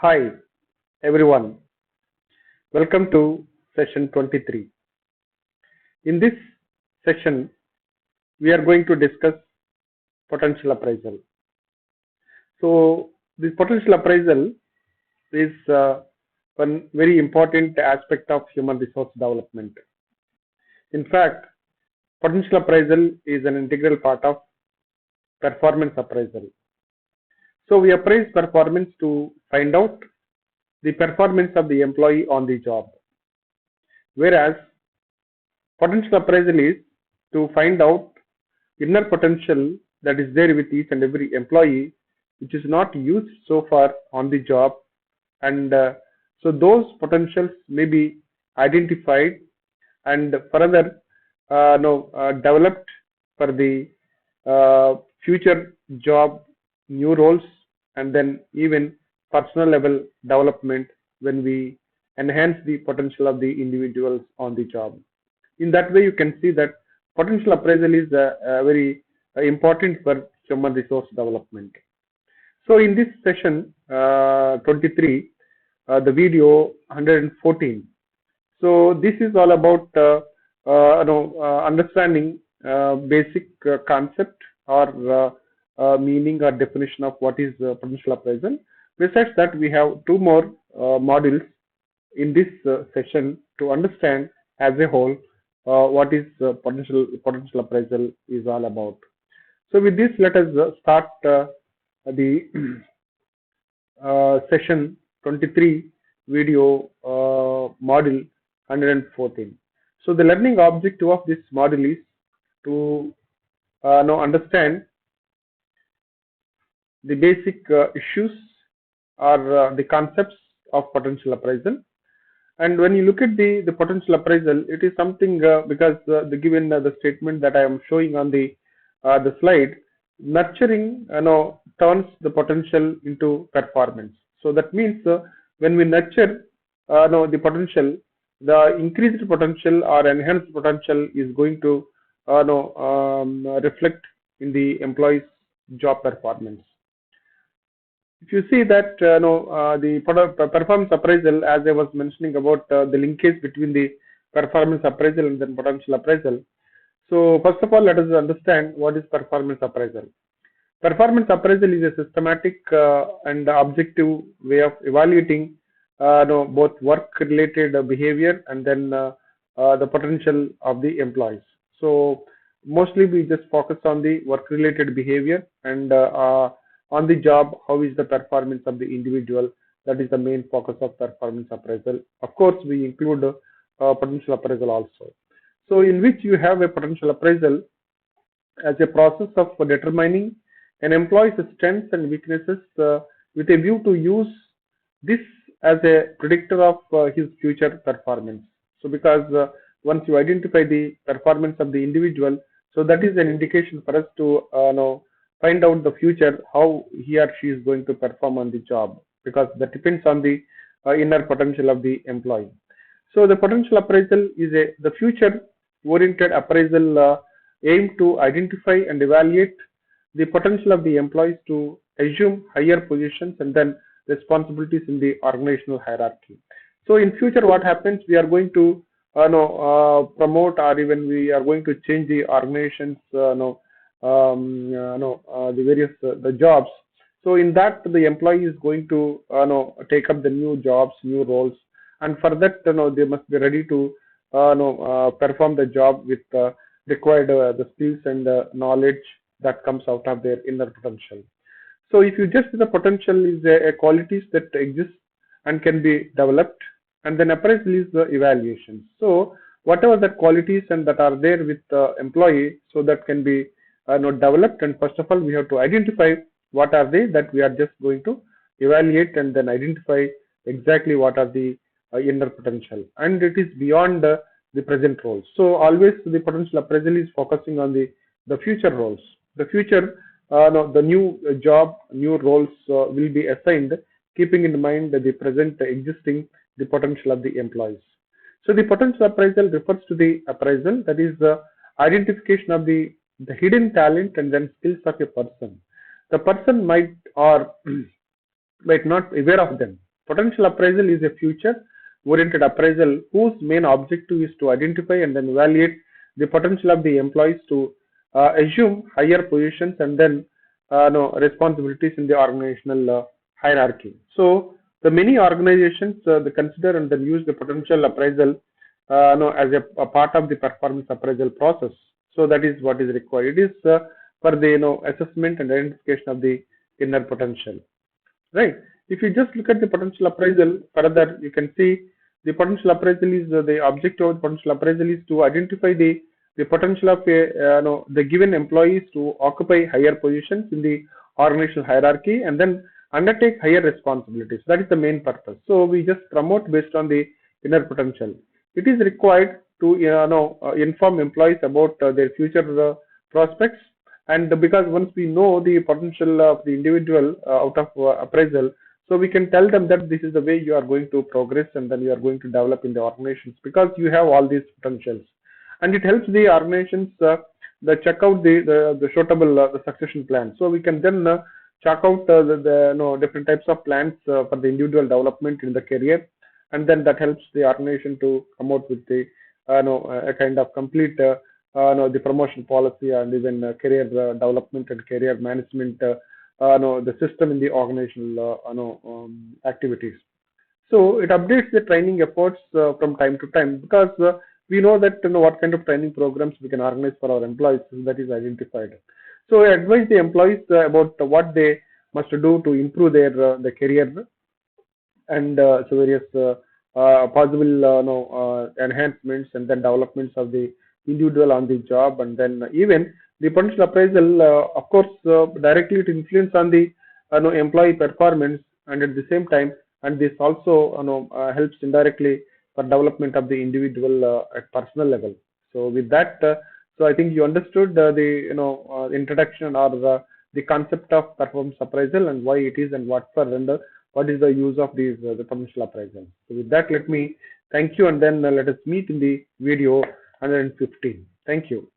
Hi everyone, welcome to session 23. In this session, we are going to discuss potential appraisal. So, this potential appraisal is one very important aspect of human resource development. In fact, potential appraisal is an integral part of performance appraisal. So, we appraise performance to find out the performance of the employee on the job, whereas potential appraisal is to find out inner potential that is there with each and every employee, which is not used so far on the job, and so those potentials may be identified and further developed for the future job, new roles, and then even personal level development when we enhance the potential of the individuals on the job. In that way, you can see that potential appraisal is very important for human resource development. So in this session 23, the video 114. So this is all about understanding basic concept or meaning or definition of what is potential appraisal. Besides that, we have two more modules in this session to understand as a whole what is potential appraisal is all about. So with this, let us start the session 23 video module 114. So the learning objective of this module is to now understand the basic issues or the concepts of potential appraisal. And when you look at the potential appraisal, it is something because given the statement that I am showing on the slide, nurturing turns the potential into performance. So that means when we nurture the potential, the increased potential or enhanced potential is going to reflect in the employee's job performance. If you see that the performance appraisal, as I was mentioning about the linkage between the performance appraisal and then potential appraisal. So first of all, let us understand what is performance appraisal. Performance appraisal is a systematic and objective way of evaluating both work-related behavior and then the potential of the employees. So mostly we just focus on the work-related behavior and on the job, how is the performance of the individual? That is the main focus of performance appraisal. Of course, we include potential appraisal also. So in which you have a potential appraisal as a process of determining an employee's strengths and weaknesses with a view to use this as a predictor of his future performance. So because once you identify the performance of the individual, so that is an indication for us to find out the future how he or she is going to perform on the job, because that depends on the inner potential of the employee. So the potential appraisal is the future oriented appraisal aimed to identify and evaluate the potential of the employees to assume higher positions and then responsibilities in the organizational hierarchy. So in future, what happens, we are going to promote, or even we are going to change the organization's the various the jobs. So in that, the employee is going to take up the new jobs, new roles, and for that they must be ready to perform the job with required the skills and knowledge that comes out of their inner potential. So if you just the potential is a qualities that exist and can be developed, and then appraisal is the evaluation. So whatever the qualities and that are there with the employee, so that can be developed, and first of all we have to identify what are they, that we are just going to evaluate and then identify exactly what are the inner potential, and it is beyond the present roles. So always the potential appraisal is focusing on the future roles, the future the new job, new roles will be assigned, keeping in mind the present existing the potential of the employees. So the potential appraisal refers to the appraisal, that is the identification of the hidden talent and then skills of a person. The person might or might not be aware of them. Potential appraisal is a future-oriented appraisal whose main objective is to identify and then evaluate the potential of the employees to assume higher positions and then no, responsibilities in the organizational hierarchy. So the many organizations they consider and then use the potential appraisal no, as a part of the performance appraisal process. So that is what is required. It is for the assessment and identification of the inner potential. Right. If you just look at the potential appraisal further, you can see the potential appraisal is the objective of the potential appraisal is to identify the potential of a the given employees to occupy higher positions in the organizational hierarchy and then undertake higher responsibilities. That is the main purpose. So we just promote based on the inner potential. It is required to inform employees about their future prospects, and because once we know the potential of the individual out of appraisal, so we can tell them that this is the way you are going to progress and then you are going to develop in the organizations because you have all these potentials, and it helps the organizations the check out the suitable the succession plan. So we can then check out the different types of plans for the individual development in the career, and then that helps the organization to come out with the a kind of complete the promotion policy and even career development and career management the system in the organizational activities. So it updates the training efforts from time to time because we know that what kind of training programs we can organize for our employees, that is identified. So I advise the employees about what they must do to improve their career and so various possible enhancements and then developments of the individual on the job, and then even the potential appraisal of course directly it influence on the employee performance, and at the same time, and this also helps indirectly for development of the individual at personal level. So with that so I think you understood the introduction or the concept of performance appraisal and why it is and what for, and what is the use of these the potential appraisal. So with that, let me thank you, and then let us meet in the video 115. Thank you.